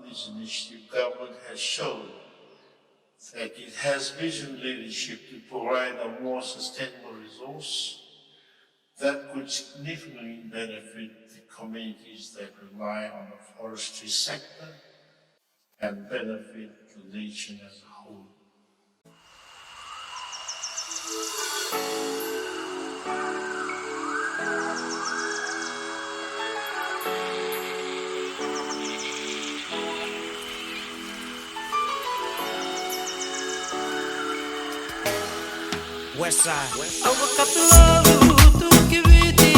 this initiative, government has shown that it has vision leadership to provide a more sustainable resource that could significantly benefit the communities that rely on the forestry sector and benefit the nation as a whole. West Side. Awakatulalu tu kibiti